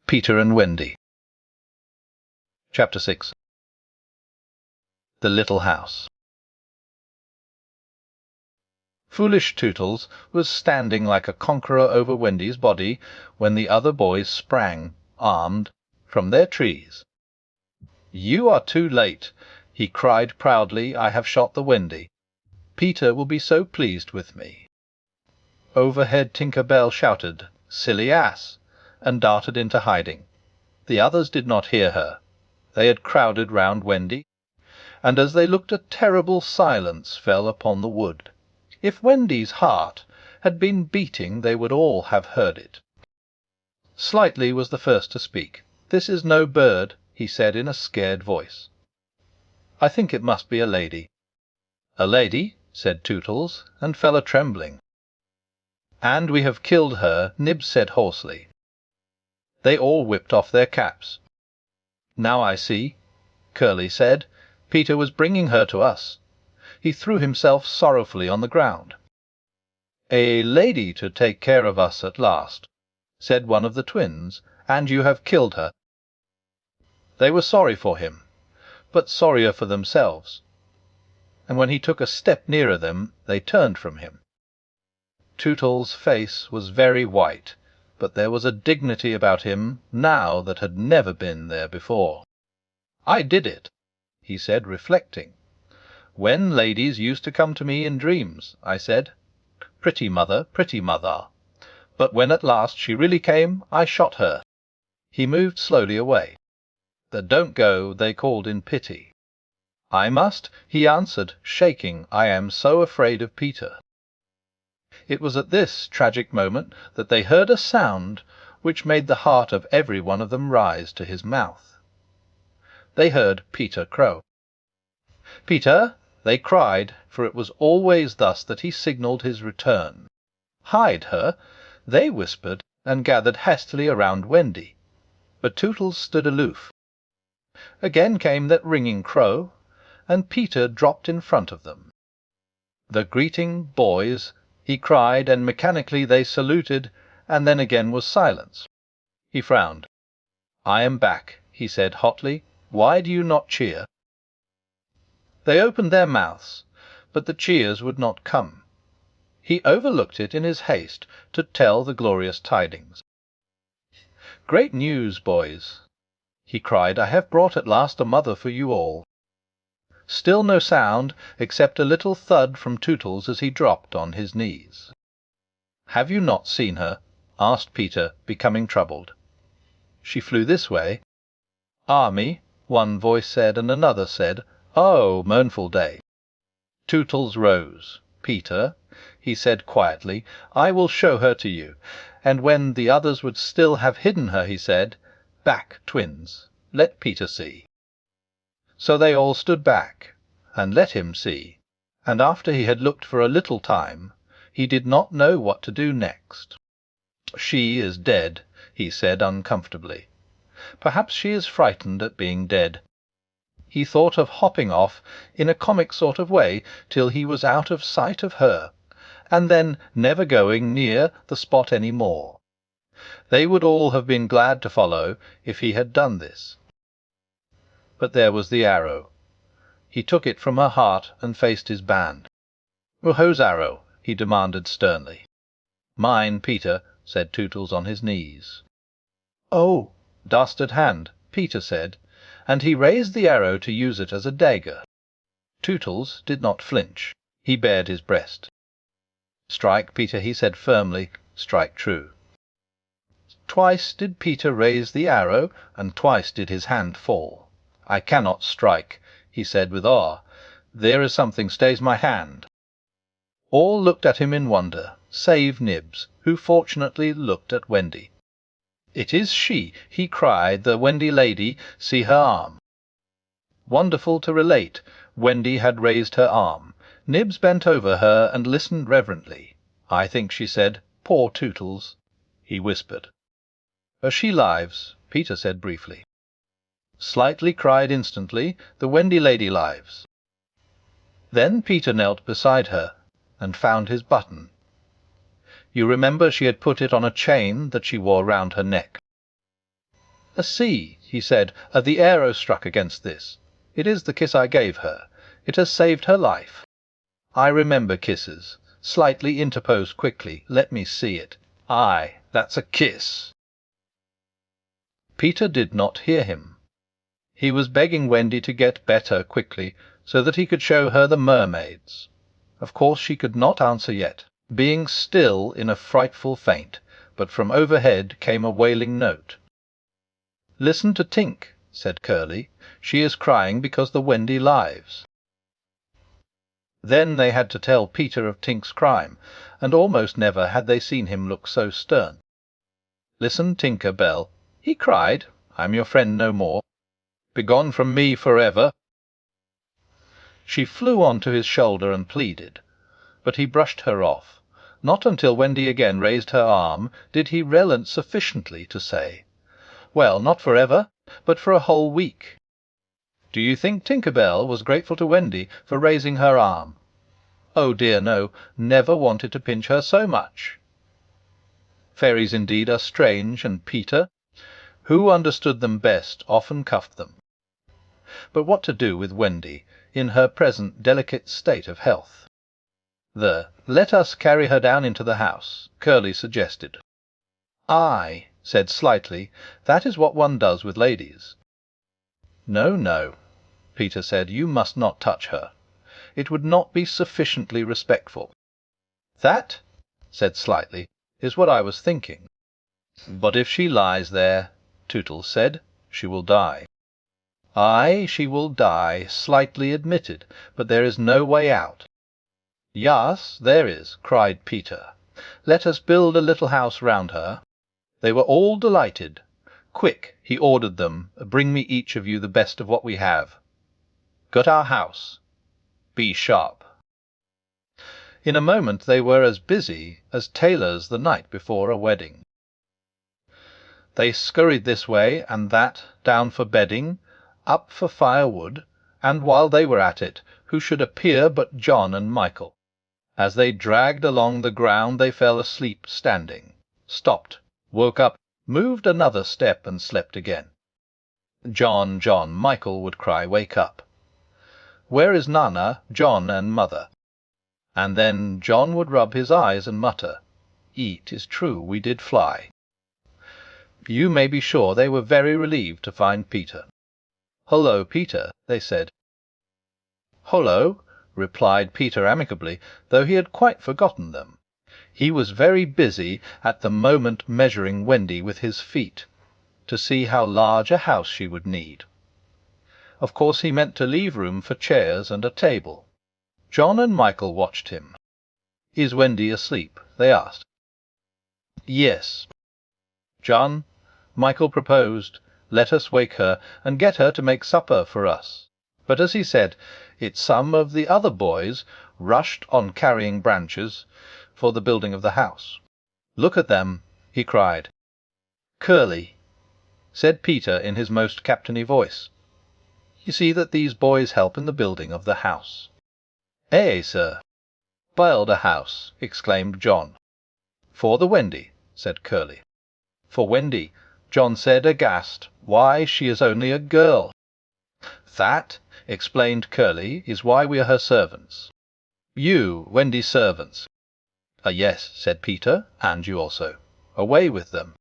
Peter and Wendy. Chapter 6. The Little House. Foolish Tootles was standing like a conqueror over Wendy's body when the other boys sprang, armed, from their trees. "You are too late," he cried proudly. "I have shot the Wendy. Peter will be so pleased with me." Overhead Tinker Bell shouted, "Silly ass!" and darted into hiding. The others did not hear her. They had crowded round Wendy, and as they looked a terrible silence fell upon the wood. If Wendy's heart had been beating they would all have heard it. Slightly was the first to speak. "This is no bird," he said in a scared voice. "I think it must be a lady." "A lady?" said Tootles, and fell a-trembling. "And we have killed her," Nibs said hoarsely. They all whipped off their caps. "Now I see," Curly said. "Peter was bringing her to us." He threw himself sorrowfully on the ground. "A lady to take care of us at last," said one of the twins, "and you have killed her." They were sorry for him, but sorrier for themselves, and when he took a step nearer them they turned from him. Tootles' face was very white, but there was a dignity about him now that had never been there before. "I did it," he said, reflecting. "When ladies used to come to me in dreams, I said, 'Pretty mother, pretty mother.' But when at last she really came, I shot her." He moved slowly away. The "Don't go," they called in pity. "I must," he answered, shaking. "I am so afraid of Peter." It was at this tragic moment that they heard a sound which made the heart of every one of them rise to his mouth. They heard Peter crow. "Peter!" they cried, for it was always thus that he signalled his return. "Hide her!" they whispered, and gathered hastily around Wendy. But Tootles stood aloof. Again came that ringing crow, and Peter dropped in front of them. "The greeting, boys!" he cried, and mechanically they saluted, and then again was silence. He frowned. "I am back," he said hotly. "Why do you not cheer?" They opened their mouths, but the cheers would not come. He overlooked it in his haste to tell the glorious tidings. "Great news, boys!" he cried. "I have brought at last a mother for you all." Still no sound, except a little thud from Tootles as he dropped on his knees. "Have you not seen her?" asked Peter, becoming troubled. "She flew this way." "Army," one voice said, and another said, "Oh, mournful day." Tootles rose. "Peter," he said quietly, "I will show her to you." And when the others would still have hidden her, he said, "Back, twins, let Peter see." So they all stood back and let him see, and after he had looked for a little time, he did not know what to do next. "She is dead," he said uncomfortably. "Perhaps she is frightened at being dead." He thought of hopping off in a comic sort of way till he was out of sight of her, and then never going near the spot any more. They would all have been glad to follow if he had done this. But there was the arrow. He took it from her heart and faced his band. "Whose arrow?" he demanded sternly. "Mine, Peter," said Tootles on his knees. "Oh!" "Dastard hand," Peter said, and he raised the arrow to use it as a dagger. Tootles did not flinch. He bared his breast. "Strike, Peter," he said firmly. "Strike true." Twice did Peter raise the arrow, and twice did his hand fall. "I cannot strike," he said with awe. "There is something stays my hand." All looked at him in wonder, save Nibs, who fortunately looked at Wendy. "It is she," he cried, "the Wendy lady. See her arm." Wonderful to relate, Wendy had raised her arm. Nibs bent over her and listened reverently. "I think," she said, "poor Tootles." He whispered. "She lives," Peter said briefly. Slightly cried instantly, "The Wendy lady lives." Then Peter knelt beside her and found his button. You remember she had put it on a chain that she wore round her neck. See," he said, "the arrow struck against this. It is the kiss I gave her. It has saved her life." "I remember kisses," Slightly interposed quickly. "Let me see it. Aye, that's a kiss." Peter did not hear him. He was begging Wendy to get better quickly, so that he could show her the mermaids. Of course she could not answer yet, being still in a frightful faint, but from overhead came a wailing note. "Listen to Tink," said Curly. "She is crying because the Wendy lives." Then they had to tell Peter of Tink's crime, and almost never had they seen him look so stern. "Listen, Tinker Bell. He cried, 'I'm your friend no more. Begone from me forever.'" She flew on to his shoulder and pleaded, but he brushed her off. Not until Wendy again raised her arm did he relent sufficiently to say, "Well, not forever, but for a whole week." Do you think Tinker Bell was grateful to Wendy for raising her arm? Oh dear no, never wanted to pinch her so much. Fairies indeed are strange, and Peter, who understood them best, often cuffed them. But what to do with Wendy in her present delicate state of health? "Let us carry her down into the house," Curly suggested. "Aye," said Slightly, "that is what one does with ladies." "No, no," Peter said, "you must not touch her. It would not be sufficiently respectful." "That," said Slightly, "is what I was thinking." "But if she lies there," Tootles said, "she will die." "Aye, she will die," Slightly admitted, "but there is no way out." "Yas, there is," cried Peter. "Let us build a little house round her." They were all delighted. "Quick," he ordered them, "bring me each of you the best of what we have. Gut our house. Be sharp." In a moment they were as busy as tailors the night before a wedding. They scurried this way and that, down for bedding, up for firewood, and while they were at it, who should appear but John and Michael? As they dragged along the ground they fell asleep standing, stopped, woke up, moved another step, and slept again. "John, John," Michael would cry, "wake up. Where is Nana, John, and mother?" And then John would rub his eyes and mutter, "It is true we did fly." You may be sure they were very relieved to find Peter. "Hullo, Peter," they said. "Hullo," replied Peter amicably, though he had quite forgotten them. He was very busy at the moment measuring Wendy with his feet, to see how large a house she would need. Of course he meant to leave room for chairs and a table. John and Michael watched him. "Is Wendy asleep?" they asked. "Yes." "John," Michael proposed, "let us wake her and get her to make supper for us." But as he said it, some of the other boys rushed on carrying branches for the building of the house. "Look at them," he cried. "Curly," said Peter in his most captainy voice, "you see that these boys help in the building of the house." "Eh, sir?" "Build a house," exclaimed John. "For the Wendy," said Curly. "For Wendy," John said aghast. "Why, she is only a girl." "That," explained Curly, "is why we are her servants. You, Wendy's servants." "Yes," said Peter, "and you also. Away with them."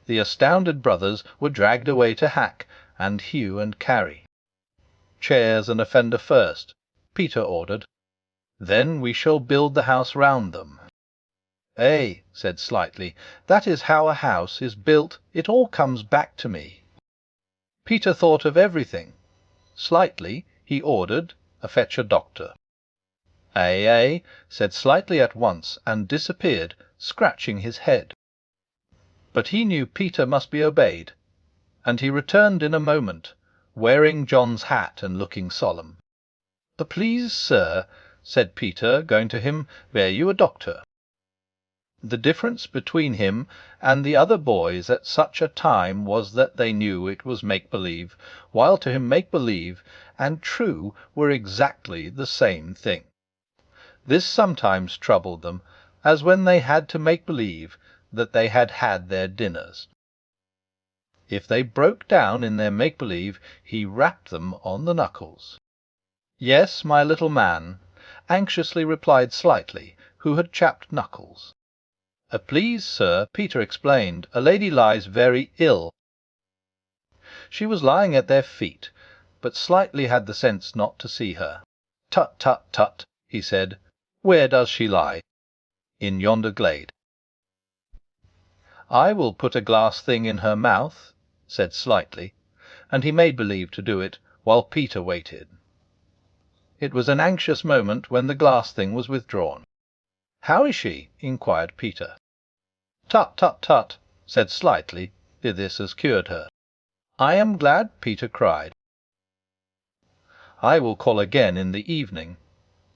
The astounded brothers were dragged away to hack and hew and carry. "Chairs and a fender first," Peter ordered. "Then we shall build the house round them." "Eh," said Slightly, "that is how a house is built. It all comes back to me." Peter thought of everything. Slightly he ordered, "Fetch a doctor." "Eh, eh," said Slightly at once, and disappeared, scratching his head. But he knew Peter must be obeyed, and he returned in a moment, wearing John's hat and looking solemn. "Please, sir," said Peter, going to him, "bear you a doctor." The difference between him and the other boys at such a time was that they knew it was make-believe, while to him make-believe and true were exactly the same thing. This sometimes troubled them, as when they had to make believe that they had had their dinners. If they broke down in their make-believe, he rapped them on the knuckles. "Yes, my little man," anxiously replied Slightly, who had chapped knuckles. "Please, sir," Peter explained, "a lady lies very ill." She was lying at their feet, but Slightly had the sense not to see her. "Tut, tut, tut," he said. "Where does she lie?" "In yonder glade." "I will put a glass thing in her mouth," said Slightly, and he made believe to do it, while Peter waited. It was an anxious moment when the glass thing was withdrawn. "How is she?" inquired Peter. "Tut, tut, tut," said Slightly. This has cured her. "I am glad," Peter cried. "I will call again in the evening,"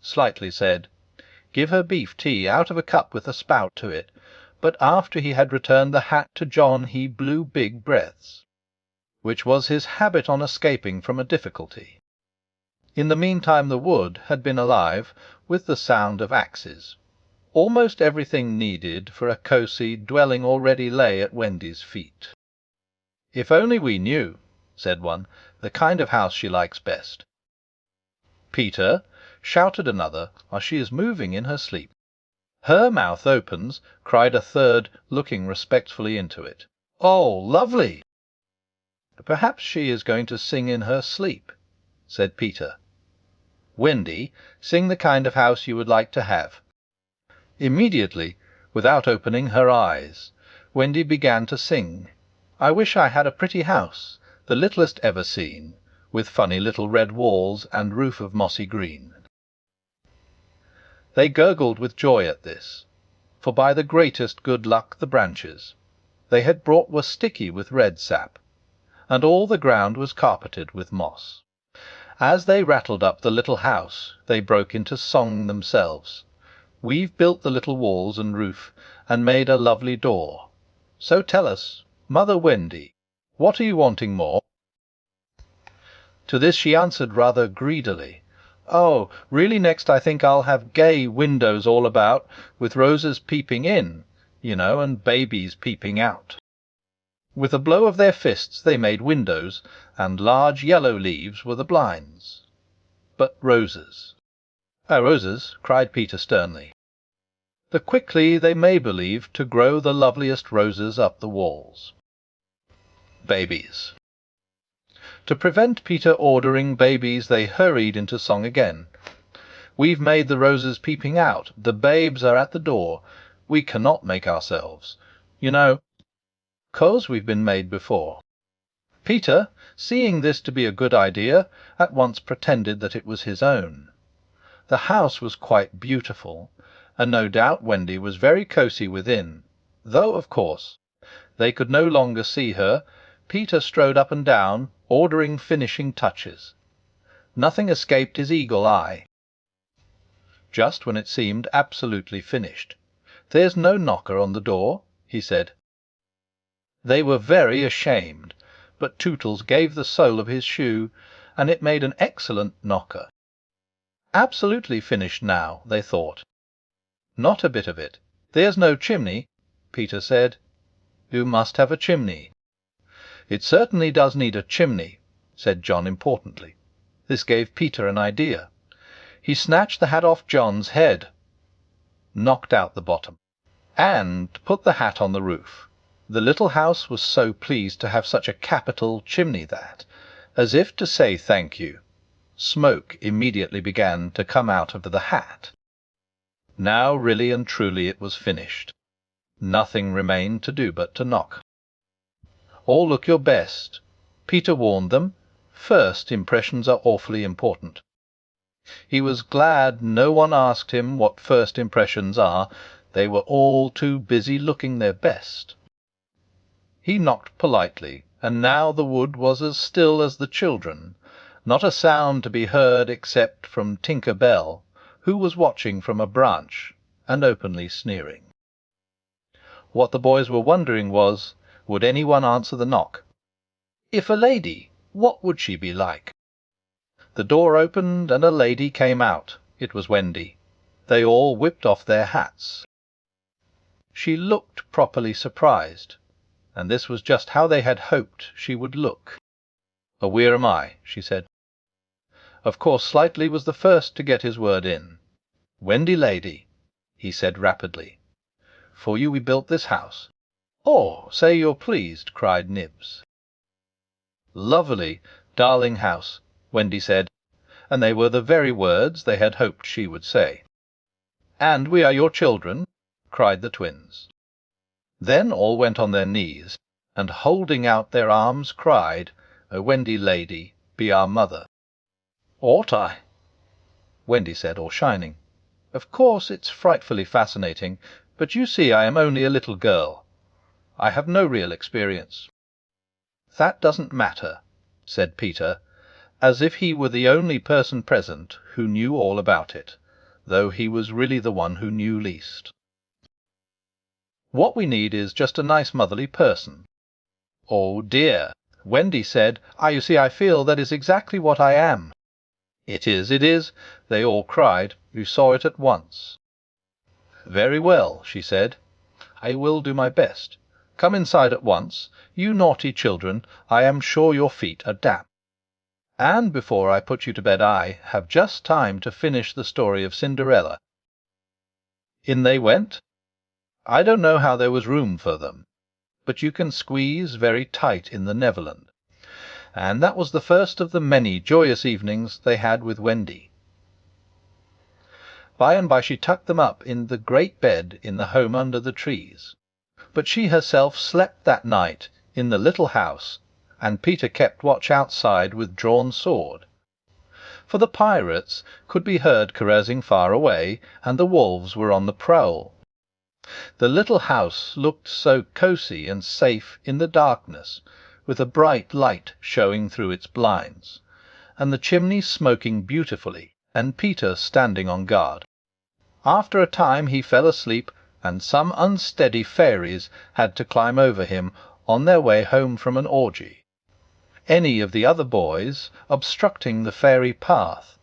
Slightly said. "Give her beef tea out of a cup with a spout to it." But after he had returned the hat to John he blew big breaths, which was his habit on escaping from a difficulty. In the meantime the wood had been alive with the sound of axes. Almost everything needed for a cosy dwelling already lay at Wendy's feet. "If only we knew," said one, "the kind of house she likes best." "Peter," shouted another, "she is moving in her sleep." "Her mouth opens," cried a third, looking respectfully into it. "Oh, lovely!" "Perhaps she is going to sing in her sleep," said Peter. "Wendy, sing the kind of house you would like to have." Immediately, without opening her eyes, Wendy began to sing. "I wish I had a pretty house, the littlest ever seen, with funny little red walls and roof of mossy green." They gurgled with joy at this, for by the greatest good luck the branches they had brought were sticky with red sap, and all the ground was carpeted with moss. As they rattled up the little house, they broke into song themselves. "We've built the little walls and roof, and made a lovely door. So tell us, Mother Wendy, what are you wanting more?" To this she answered rather greedily, "Oh, really next I think I'll have gay windows all about, with roses peeping in, you know, and babies peeping out." With a blow of their fists they made windows, and large yellow leaves were the blinds. But roses. "Roses," cried Peter sternly. "The quickly they may believe to grow the loveliest roses up the walls." Babies. To prevent Peter ordering babies, they hurried into song again. "We've made the roses peeping out, the babes are at the door. We cannot make ourselves, you know, 'cause we've been made before." Peter, seeing this to be a good idea, at once pretended that it was his own. The house was quite beautiful, and no doubt Wendy was very cosy within, though, of course, they could no longer see her. Peter strode up and down, ordering finishing touches. Nothing escaped his eagle eye. Just when it seemed absolutely finished, "There's no knocker on the door," he said. They were very ashamed, but Tootles gave the sole of his shoe, and it made an excellent knocker. Absolutely finished now, they thought. Not a bit of it. "There's no chimney," Peter said. "You must have a chimney." "It certainly does need a chimney," said John importantly. This gave Peter an idea. He snatched the hat off John's head, knocked out the bottom, and put the hat on the roof. The little house was so pleased to have such a capital chimney that, as if to say thank you, smoke immediately began to come out of the hat. Now really and truly it was finished. Nothing remained to do but to knock. "All look your best," Peter warned them. "First impressions are awfully important." He was glad no one asked him what first impressions are. They were all too busy looking their best. He knocked politely, and now the wood was as still as the children, not a sound to be heard except from Tinker Bell, who was watching from a branch and openly sneering. What the boys were wondering was, would any one answer the knock? If a lady, what would she be like? The door opened and a lady came out. It was Wendy. They all whipped off their hats. She looked properly surprised, and this was just how they had hoped she would look. "A where am I?" she said. Of course Slightly was the first to get his word in. "Wendy lady," he said rapidly, "for you we built this house." "Oh, say you're pleased," cried Nibs. "Lovely, darling house," Wendy said, and they were the very words they had hoped she would say. "And we are your children?" cried the twins. Then all went on their knees, and holding out their arms cried, "O Wendy lady, be our mother." "Ought I?" Wendy said, all shining. "Of course it's frightfully fascinating, but you see I am only a little girl. I have no real experience." "That doesn't matter," said Peter, as if he were the only person present who knew all about it, though he was really the one who knew least. "What we need is just a nice motherly person." "Oh dear!" Wendy said, you see, I feel that is exactly what I am." "It is, it is!" they all cried. "You saw it at once." "Very well," she said. "I will do my best. Come inside at once. You naughty children, I am sure your feet are damp. And before I put you to bed I have just time to finish the story of Cinderella." In they went. I don't know how there was room for them, but you can squeeze very tight in the Neverland. And that was the first of the many joyous evenings they had with Wendy. By and by she tucked them up in the great bed in the home under the trees. But she herself slept that night in the little house, and Peter kept watch outside with drawn sword. For the pirates could be heard carousing far away, and the wolves were on the prowl. The little house looked so cosy and safe in the darkness, with a bright light showing through its blinds, and the chimney smoking beautifully, and Peter standing on guard. After a time he fell asleep, and some unsteady fairies had to climb over him on their way home from an orgy. Any of the other boys obstructing the fairy path.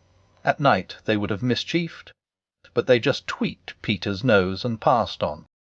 At night they would have mischiefed, but they just tweaked Peter's nose and passed on.